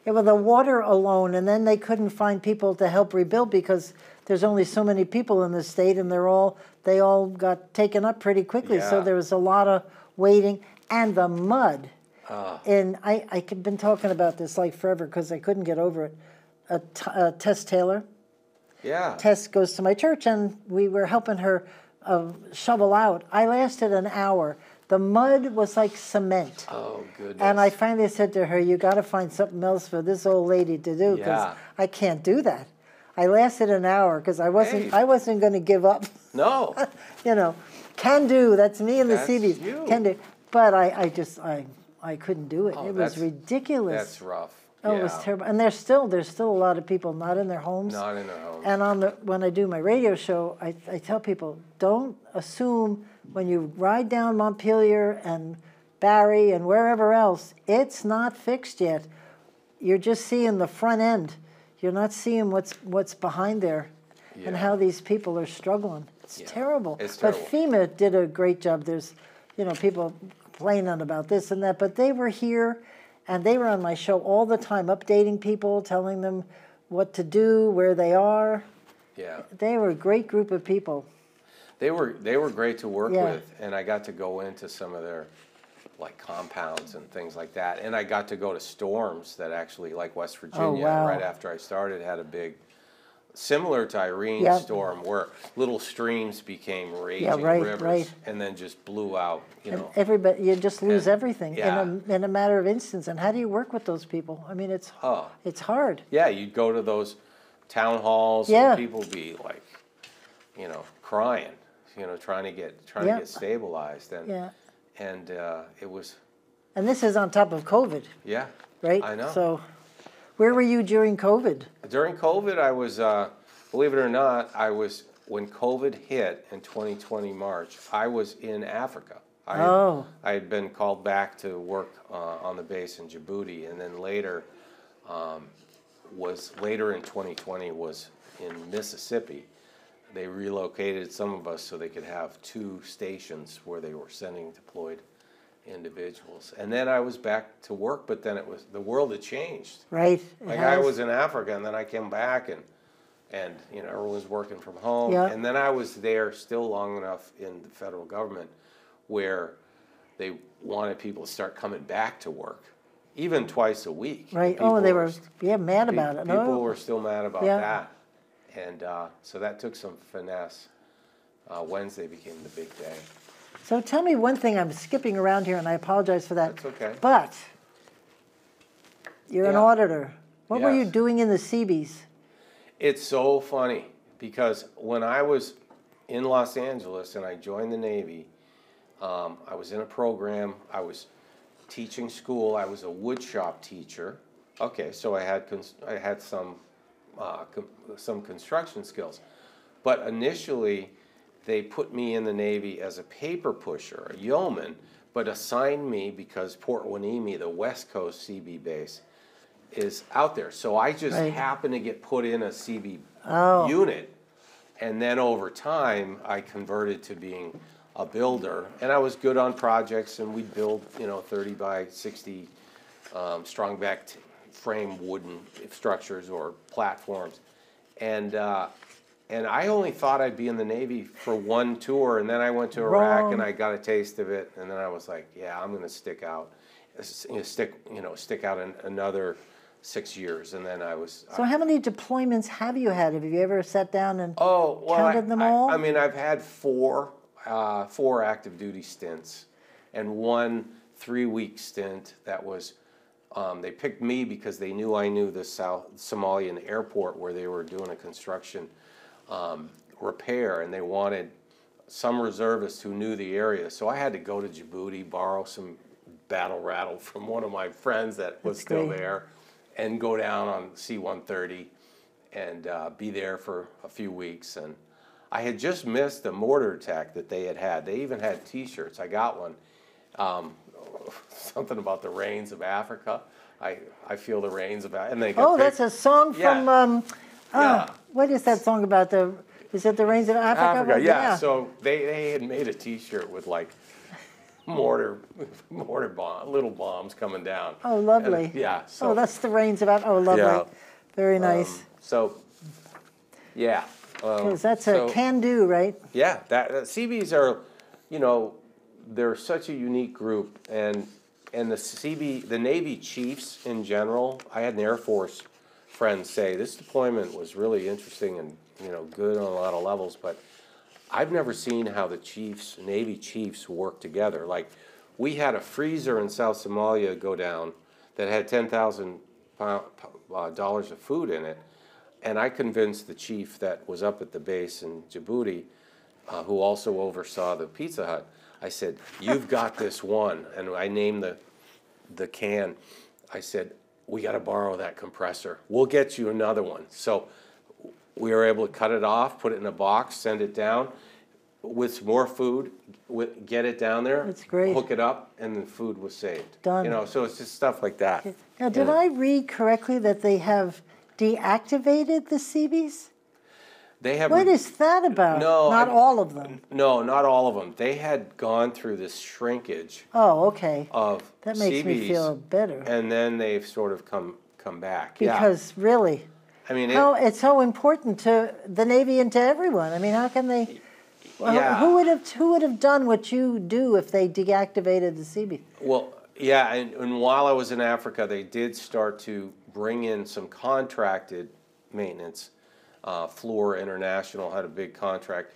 S1: Yeah, well, the water alone, and then they couldn't find people to help rebuild because there's only so many people in the state, and they all got taken up pretty quickly.
S2: Yeah.
S1: So there was a lot of waiting, and the mud. And I've been talking about this like forever because I couldn't get over it. Tess Taylor.
S2: Yeah.
S1: Tess goes to my church, and we were helping her shovel out. I lasted an hour. The mud was like cement.
S2: Oh, goodness.
S1: And I finally said to her, you got to find something else for this old lady to do because I can't do that. I lasted an hour because I wasn't going to give up.
S2: No.
S1: You know, can do. That's me in the
S2: That's
S1: CVs.
S2: you.
S1: Can do. But I couldn't do it. It was ridiculous.
S2: That's rough.
S1: Oh, it was terrible. And there's still a lot of people not in their homes.
S2: Not in their homes.
S1: And when I do my radio show, I tell people, don't assume when you ride down Montpelier and Barrie and wherever else, it's not fixed yet. You're just seeing the front end. You're not seeing what's behind there and how these people are struggling. It's terrible.
S2: It's terrible.
S1: But FEMA did a great job. There's, people complaining about this and that, but they were here. And they were on my show all the time, updating people, telling them what to do, where they are.
S2: Yeah.
S1: They were a great group of people.
S2: They were great to work with, and I got to go into some of their compounds and things like that. And I got to go to storms that actually, like West Virginia, right after I started, had a big, similar to Irene's storm, where little streams became raging rivers and then just blew out.
S1: And everybody, you just lose everything in a matter of instance. And how do you work with those people? I mean, it's hard.
S2: Yeah, you'd go to those town halls and people be crying, trying to get stabilized, and it was. And
S1: this is on top of COVID.
S2: Yeah.
S1: Right.
S2: I know.
S1: So, where were you during COVID?
S2: During COVID, I was, believe it or not, when COVID hit in 2020 March, I was in Africa. I had been called back to work on the base in Djibouti, and then later in 2020 was in Mississippi. They relocated some of us so they could have 2 stations where they were sending deployed individuals. And then I was back to work, but then the world had changed.
S1: Right.
S2: I was in Africa, and then I came back, and everyone was working from home.
S1: Yeah.
S2: And then I was there still long enough in the federal government where they wanted people to start coming back to work, even twice a week.
S1: Right. Oh, they were mad about it.
S2: People were still mad about that. And so that took some finesse. Wednesday became the big day.
S1: So tell me one thing. I'm skipping around here, and I apologize for that.
S2: That's okay.
S1: But you're an auditor. What were you doing in the Seabees?
S2: It's so funny because when I was in Los Angeles and I joined the Navy, I was in a program. I was teaching school. I was a woodshop teacher. Okay, so I had some construction skills, but initially they put me in the Navy as a paper pusher, a yeoman, but assigned me because Port Hueneme, the West Coast CB base, is out there. So I just happened to get put in a CB unit. And then over time, I converted to being a builder. And I was good on projects, and we'd build, 30 by 60 strong back frame wooden structures or platforms. And I only thought I'd be in the Navy for one tour, and then I went to Iraq and I got a taste of it, and then I was like, yeah, I'm going to stick out, stick out another 6 years, and then I was.
S1: So how many deployments have you had? Have you ever sat down and counted them all?
S2: I mean, I've had four active duty stints, and one 3-week stint that was. They picked me because they knew I knew the South Somalian airport where they were doing a construction repair, and they wanted some reservists who knew the area. So I had to go to Djibouti, borrow some battle rattle from one of my friends that was still there, and go down on C-130 and be there for a few weeks. And I had just missed a mortar attack that they had. They even had T-shirts. I got one. Something about the rains of Africa. I feel the rains of Africa. And they
S1: that's a song from, what is that song about? Is it the rains of Africa?
S2: Yeah. So they had made a T-shirt with like mortar bomb, little bombs coming down.
S1: Oh, lovely.
S2: And, so,
S1: that's the rains of Africa. Oh, lovely. Yeah. Very nice. Because that's a can-do, right?
S2: Yeah, CBs are, they're such a unique group, and the Navy chiefs in general. I had an Air Force friend say this deployment was really interesting and good on a lot of levels, but I've never seen how the Navy chiefs work together. Like, we had a freezer in South Somalia go down that had $10,000 of food in it, and I convinced the chief that was up at the base in Djibouti, who also oversaw the Pizza Hut. I said, you've got this one. And I named the can. I said, we got to borrow that compressor. We'll get you another one. So we were able to cut it off, put it in a box, send it down with some more food, get it down there,
S1: that's great.
S2: Hook it up, and the food was saved.
S1: Done.
S2: So it's just stuff like that.
S1: Now, did I read correctly that they have deactivated the CBs?
S2: They have.
S1: What is that about?
S2: No,
S1: not all of them.
S2: No, not all of them. They had gone through this shrinkage.
S1: Oh, okay.
S2: Of
S1: that makes
S2: CBs,
S1: me feel better.
S2: And then they've sort of come back.
S1: Because really,
S2: I mean,
S1: it's so important to the Navy and to everyone. I mean, how can they? Who would have done what you do if they deactivated the CB?
S2: Well, yeah, and while I was in Africa, they did start to bring in some contracted maintenance. Fluor International had a big contract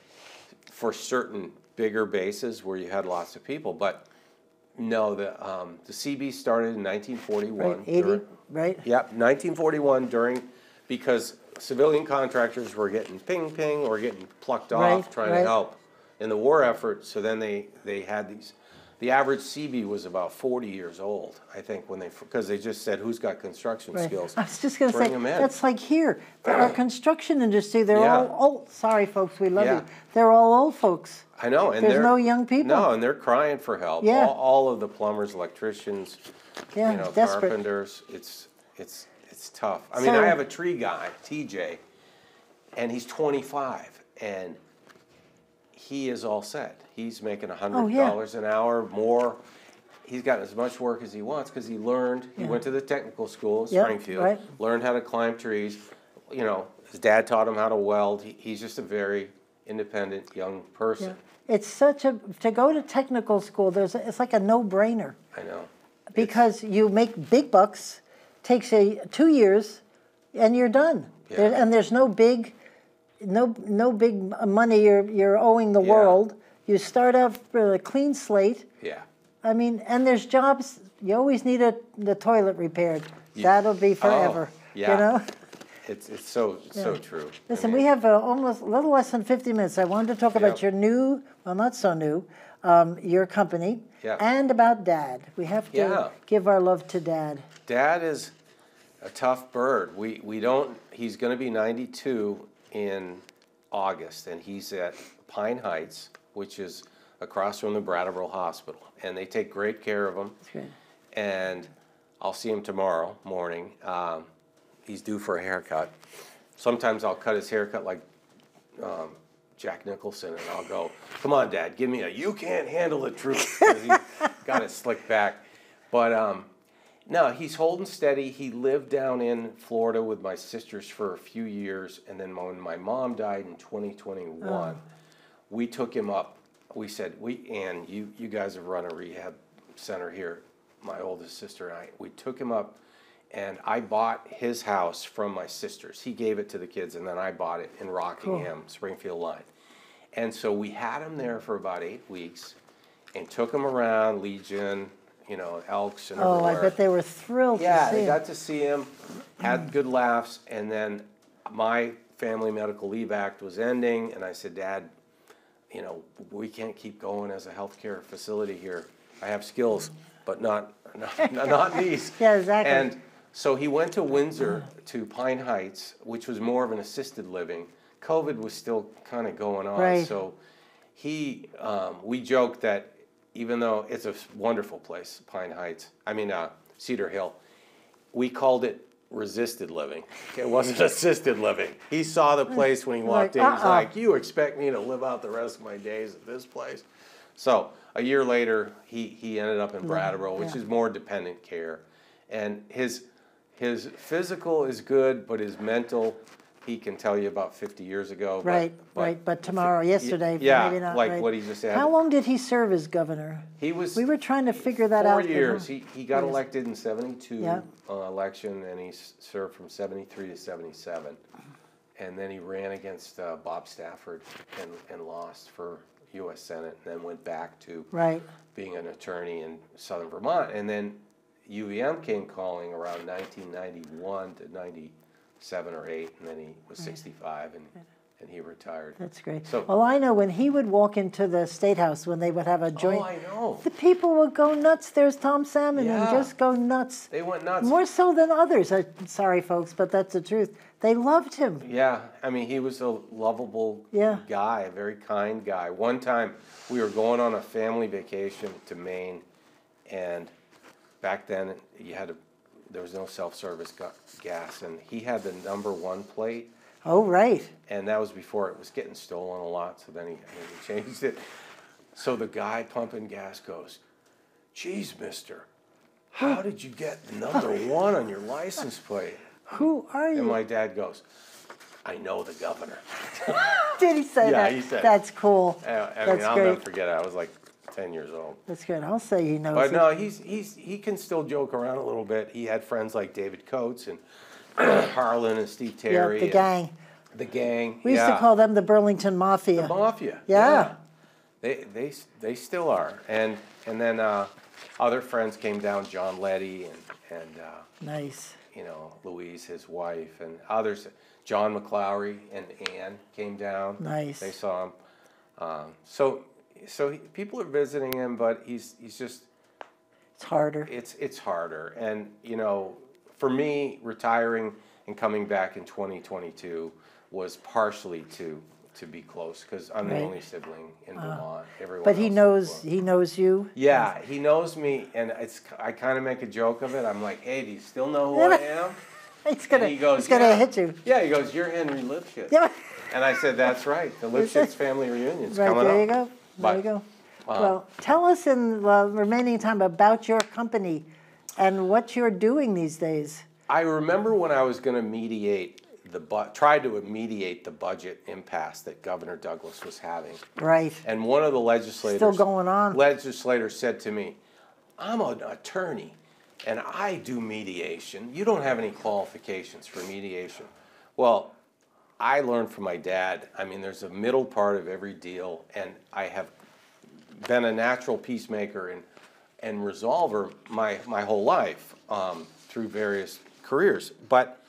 S2: for certain bigger bases where you had lots of people, but no, the CB started in 1941.
S1: Right, 80, right?
S2: Yep, 1941 because civilian contractors were getting ping or getting plucked off trying to help in the war effort. So then they had these. The average CB was about 40 years old, I think, because they just said, who's got construction skills?
S1: I was just going to say, that's like here. Our construction industry, they're all old. Sorry, folks, we love you. They're all old folks.
S2: I know. And
S1: there's no young people.
S2: No, and they're crying for help.
S1: Yeah.
S2: All of the plumbers, electricians, carpenters, it's tough. I mean, I have a tree guy, TJ, and he's 25, and he is all set. He's making $100 an hour more. He's got as much work as he wants because he learned. He went to the technical school in Springfield, learned how to climb trees. His dad taught him how to weld. He's just a very independent young person.
S1: Yeah. It's to go to technical school. It's like a no-brainer.
S2: I know.
S1: Because you make big bucks, takes 2 years, and you're done.
S2: Yeah.
S1: And there's no big money you're owing the world. You start out with a clean slate.
S2: Yeah.
S1: I mean, and there's jobs. You always need the toilet repaired. That'll be forever.
S2: It's so true.
S1: Listen, we have almost a little less than 50 minutes. I wanted to talk about your new, well, not so new, your company, and about Dad. We have to give our love to Dad.
S2: Dad is a tough bird. He's going to be 92 in August, and he's at Pine Heights, which is across from the Brattleboro Hospital, and they take great care of him.
S1: That's good.
S2: And I'll see him tomorrow morning. He's due for a haircut. Sometimes I'll cut his haircut like Jack Nicholson, and I'll go, "Come on, Dad, give me a you can't handle the truth," because he's got it slicked back. But no, he's holding steady. He lived down in Florida with my sisters for a few years, and then when my mom died in 2021, we took him up. We said, Ann, you guys have run a rehab center here, my oldest sister and I. We took him up, and I bought his house from my sisters. He gave it to the kids, and then I bought it in Rockingham, Springfield line. And so we had him there for about 8 weeks and took him around Legion, you know, Elks and everywhere.
S1: I bet they were thrilled to see him.
S2: Yeah, they got to see him, had good laughs, and then my Family Medical Leave Act was ending, and I said, Dad, you know, we can't keep going as a healthcare facility here. I have skills, but not these.
S1: Yeah, exactly.
S2: And so he went to Windsor, to Pine Heights, which was more of an assisted living. COVID was still kind of going on,
S1: right.
S2: So we joked that even though it's a wonderful place, Pine Heights, Cedar Hill, we called it resisted living. It wasn't assisted living. He saw the place when he walked in. He's like, you expect me to live out the rest of my days at this place? So a year later, he ended up in Brattleboro, which is more dependent care. And his physical is good, but his mental, he can tell you about 50 years ago.
S1: But tomorrow, yesterday,
S2: yeah,
S1: maybe not.
S2: Like what he just said.
S1: How long did he serve as governor?
S2: We
S1: were trying to figure that out.
S2: 4 years. He got elected in 72 election, and he served from 73 to 77. And then he ran against Bob Stafford and lost for U.S. Senate, and then went back to being an attorney in southern Vermont. And then UVM came calling around 1991 to 97 or 8, and then he was 65, and he retired.
S1: That's great.
S2: So,
S1: well, I know when he would walk into the State House, when they would have a joint,
S2: I know.
S1: The people would go nuts. There's Tom Salmon, and just go nuts.
S2: They went nuts.
S1: More so than others. Sorry, folks, but that's the truth. They loved him.
S2: Yeah, he was a lovable guy, a very kind guy. One time, we were going on a family vacation to Maine, and back then, there was no self-service gas, and he had the #1 plate.
S1: Oh, right.
S2: And that was before it was getting stolen a lot, so then he changed it. So the guy pumping gas goes, "Geez, mister, how did you get #1 on your license plate?"
S1: Who are you?
S2: And my dad goes, "I know the governor."
S1: Did he say that?
S2: Yeah, he said
S1: That's cool.
S2: I'll never forget it. I was like 10 years old.
S1: That's good. I'll say he knows.
S2: But no, he can still joke around a little bit. He had friends like David Coates and Harlan and Steve Terry.
S1: Yeah, the gang.
S2: The gang.
S1: We used to call them the Burlington Mafia.
S2: The Mafia.
S1: Yeah.
S2: They still are. And then other friends came down, John Letty and
S1: nice.
S2: Louise, his wife, and others. John McClowry and Ann came down.
S1: Nice.
S2: They saw him. So people are visiting him, but he's just.
S1: It's harder.
S2: It's harder, and for me, retiring and coming back in 2022 was partially to be close, because I'm the only sibling in Vermont. Everyone
S1: but he knows you.
S2: Yeah, he knows me, and I kind of make a joke of it. I'm like, "Hey, do you still know who I am?"
S1: He's gonna hit you.
S2: Yeah, he goes, "You're Henry Lipschitz."
S1: Yeah.
S2: And I said, "That's right. The Lipschitz family reunion's coming
S1: there
S2: up."
S1: You go. There you go. Well, tell us in the remaining time about your company and what you're doing these days.
S2: I remember when I was going to tried to mediate the budget impasse that Governor Douglas was having.
S1: Right.
S2: And one of the legislators
S1: still going on.
S2: Legislators said to me, "I'm an attorney, and I do mediation. You don't have any qualifications for mediation." Well, I learned from my dad. There's a middle part of every deal, and I have been a natural peacemaker and resolver my whole life through various careers. But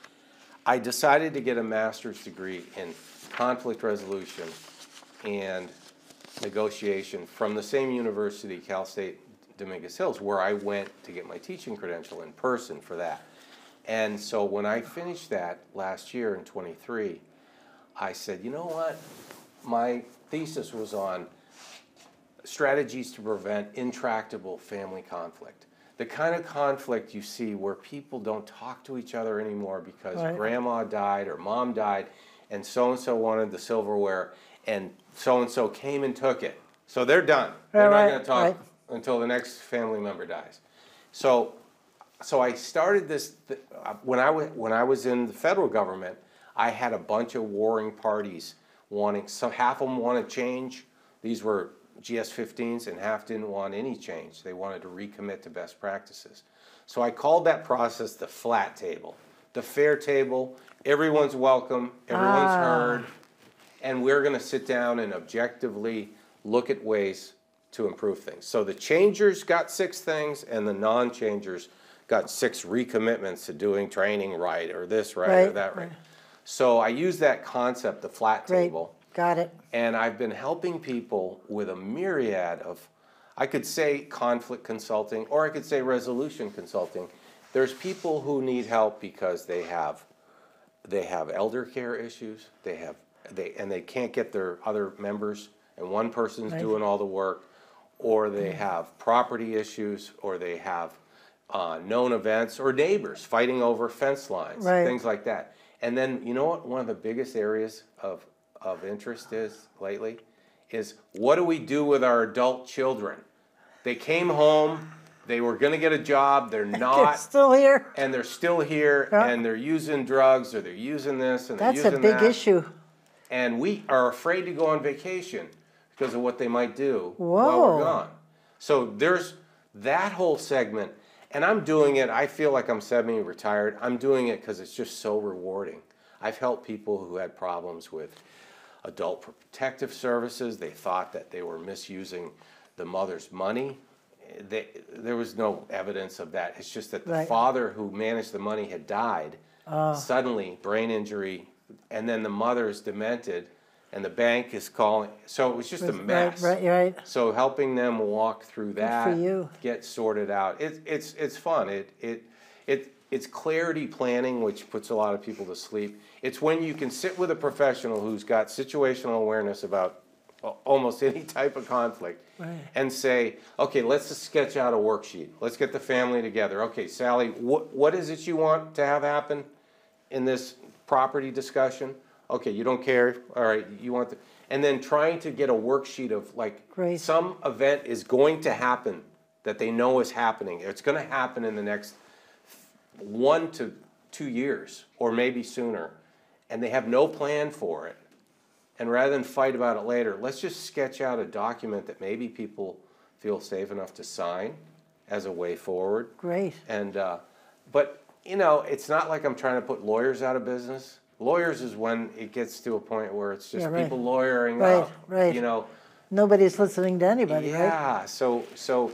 S2: I decided to get a master's degree in conflict resolution and negotiation from the same university, Cal State Dominguez Hills, where I went to get my teaching credential in person for that. And so when I finished that last year in 23, I said, you know what? my thesis was on strategies to prevent intractable family conflict. The kind of conflict you see where people don't talk to each other anymore because grandma died or mom died and so wanted the silverware and so came and took it. So they're done. They're not going to talk until the next family member dies. So I started this, when I was in the federal government, I had a bunch of warring parties wanting, half of them wanted change. These were GS-15s, and half didn't want any change. They wanted to recommit to best practices. So I called that process the flat table, the fair table. Everyone's welcome, everyone's heard, and we're going to sit down and objectively look at ways to improve things. So the changers got 6 things, and the non-changers got 6 recommitments to doing training right, or this right, or that right. So I use that concept, the flat table.
S1: Got it.
S2: And I've been helping people with a myriad of, I could say conflict consulting, or I could say resolution consulting. There's people who need help because they have elder care issues, and they can't get their other members, and one person's doing all the work, or they have property issues, or they have known events, or neighbors fighting over fence lines, things like that. And then, you know what one of the biggest areas of interest is lately is, what do we do with our adult children? They came home, they were going to get a job, they're not.
S1: They're still here.
S2: And they're still here, and they're using drugs, or they're using this, and they're using that.
S1: That's a big issue.
S2: And we are afraid to go on vacation because of what they might do while we're gone. So there's that whole segment. And I'm doing it, I feel like I'm semi-retired. I'm doing it because it's just so rewarding. I've helped people who had problems with adult protective services. They thought that they were misusing the mother's money. There was no evidence of that. It's just that the father who managed the money had died, suddenly, brain injury, and then the mother is demented, and the bank is calling. So it was just a mess. So helping them walk through that, get sorted out. It's fun. It's clarity planning, which puts a lot of people to sleep. It's when you can sit with a professional who's got situational awareness about almost any type of conflict and say, okay, let's just sketch out a worksheet. Let's get the family together. Okay, Sally, what is it you want to have happen in this property discussion? Okay, you don't care. All right, you want the, and then trying to get a worksheet of like some event is going to happen that they know is happening. It's going to happen in the next 1 to 2 years, or maybe sooner, and they have no plan for it. And rather than fight about it later, let's just sketch out a document that maybe people feel safe enough to sign as a way forward. And but you know, it's not like I'm trying to put lawyers out of business. Lawyers is when it gets to a point where it's just people lawyering up. You know,
S1: nobody's listening to anybody.
S2: So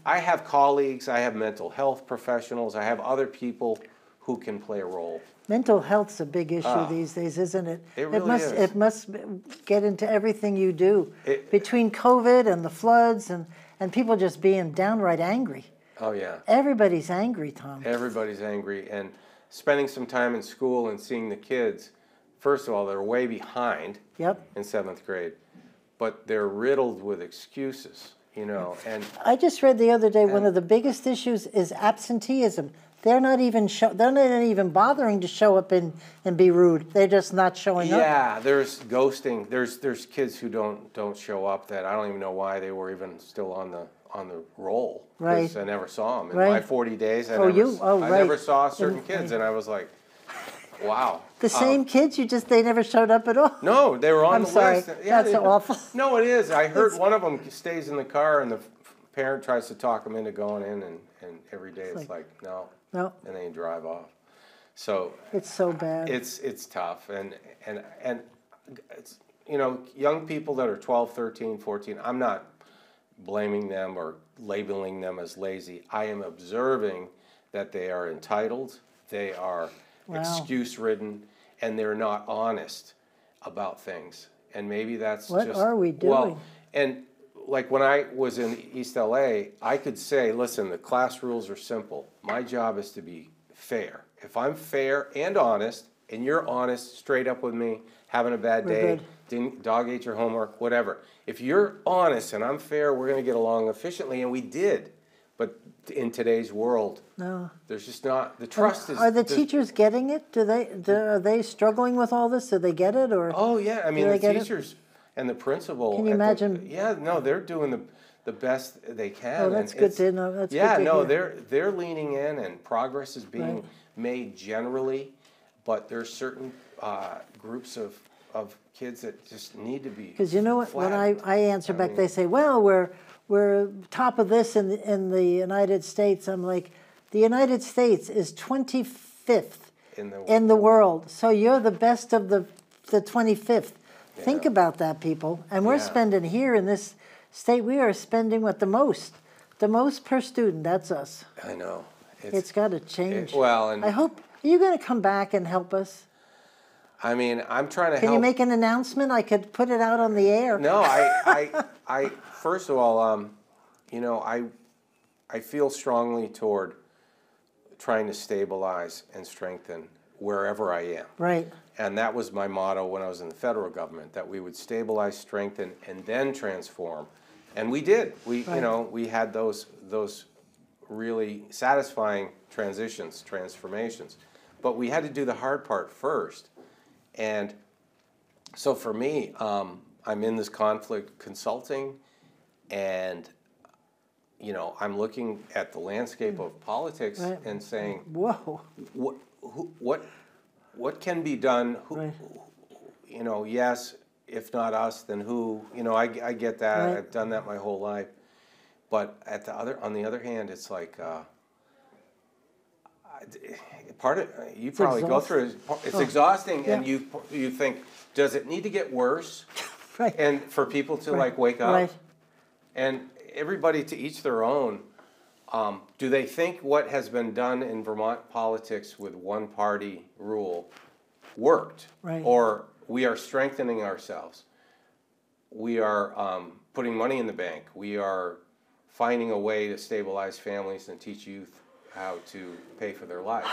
S2: I have colleagues, I have mental health professionals, I have other people who can play a role.
S1: Mental health's a big issue these days, isn't it?
S2: It really is.
S1: It must get into everything you do. Between COVID and the floods and people just being downright angry.
S2: Oh, yeah.
S1: Everybody's angry, Tom.
S2: Everybody's angry. And spending some time in school and seeing the kids, first of all, they're way behind in 7th grade, but they're riddled with excuses, you know. And
S1: I just read the other day one of the biggest issues is absenteeism. They're not even bothering to show up and be rude. They're just not showing up.
S2: Yeah, there's ghosting. There's kids who don't show up that I don't even know why they were even still on the roll. Because I never saw them in my 40 days. I never saw certain kids, and I was like, wow.
S1: The same kids, they never showed up at all.
S2: No, they were on the list.
S1: Yeah, that's so awful.
S2: No, it is. I heard one of them stays in the car, and the parent tries to talk them into going in, and every day it's like no. And they drive off. So
S1: it's so bad.
S2: It's tough, and it's, you know, young people that are 12, 13, 14, I'm not blaming them or labeling them as lazy. I am observing that they are entitled, they are excuse-ridden, and they're not honest about things. And maybe that's
S1: what are we doing?
S2: Well, and like when I was in East LA, I could say, listen, the class rules are simple. My job is to be fair. If I'm fair and honest, and you're honest, straight up with me, having a bad day, dog ate your homework, whatever. If you're honest and I'm fair, we're going to get along efficiently, and we did. But in today's world,
S1: no,
S2: there's just not the trust.
S1: Are the teachers getting it? Are they struggling with all this? Do they get it, or?
S2: Oh yeah, I mean the teachers and the principal.
S1: Can you imagine?
S2: No, they're doing the best they can.
S1: Oh, that's good to know. That's
S2: yeah,
S1: good to
S2: no,
S1: hear.
S2: they're leaning in, and progress is being made generally, but there's certain groups of kids that just need to be.
S1: Because you know what? When I answer back, they say, "Well, we're top of this in the United States." I'm like, the United States is 25th in the world. So you're the best of the 25th. Yeah. Think about that, people. And we're spending here in this state, we are spending the most per student. That's us.
S2: I know.
S1: It's got to change.
S2: And
S1: I hope, are you going to come back and help us?
S2: I mean, I'm trying to help.
S1: Can you make an announcement? I could put it out on the air.
S2: No, I first of all, you know, I feel strongly toward trying to stabilize and strengthen wherever I am.
S1: Right.
S2: And that was my motto when I was in the federal government, that we would stabilize, strengthen, and then transform. And we did. You know, we had those really satisfying transformations. But we had to do the hard part first. And so for me, I'm in this conflict consulting, and you know, I'm looking at the landscape of politics and saying,
S1: "Whoa,
S2: what can be done? You know, yes, if not us, then who? You know, I get that. I've done that my whole life. But on the other hand, it's like part of you probably go through it. It's exhausting, and you think, does it need to get worse? And for people to like wake up, and everybody to each their own. Do they think what has been done in Vermont politics with one party rule worked? Or we are strengthening ourselves? We are putting money in the bank. We are finding a way to stabilize families and teach youth how to pay for their life.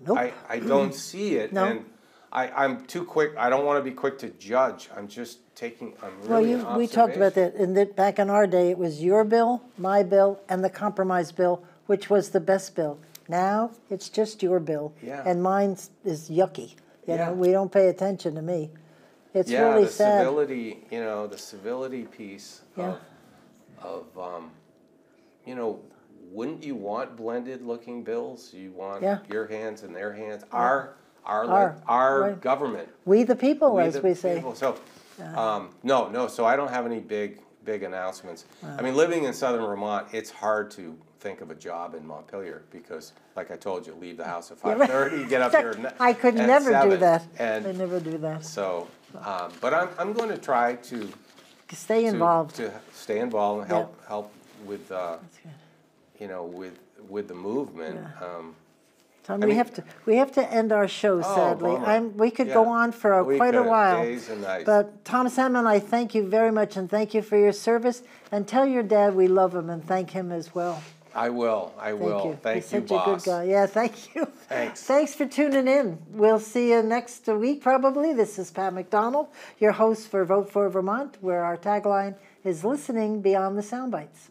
S1: Nope.
S2: I don't see it, and I'm too quick. I don't want to be quick to judge. I'm just taking.
S1: We talked about that, and back in our day, it was your bill, my bill, and the compromise bill, which was the best bill. Now it's just your bill, and mine is yucky. You know, we don't pay attention to me. It's really sad.
S2: Civility, you know, the civility piece of you know. Wouldn't you want blended-looking bills? You want your hands and their hands. Our government.
S1: We the people, as we say.
S2: So, no. So I don't have any big announcements. I mean, living in southern Vermont, it's hard to think of a job in Montpelier because, like I told you, leave the house at 5:30, get up here at
S1: I could never
S2: 7,
S1: do that.
S2: And
S1: I never do that.
S2: So, but I'm going to try to
S1: stay involved.
S2: To stay involved and help with. You know, with the movement.
S1: Tom, we have to end our show, sadly. We could go on for quite a while.
S2: Days and nights.
S1: But Tom Salmon, I thank you very much, and thank you for your service. And tell your dad we love him, and thank him as well.
S2: I will. Thank you,
S1: He's such
S2: boss.
S1: a good guy. Yeah, thank you.
S2: Thanks.
S1: Thanks for tuning in. We'll see you next week, probably. This is Pat McDonald, your host for Vote for Vermont, where our tagline is listening beyond the sound bites.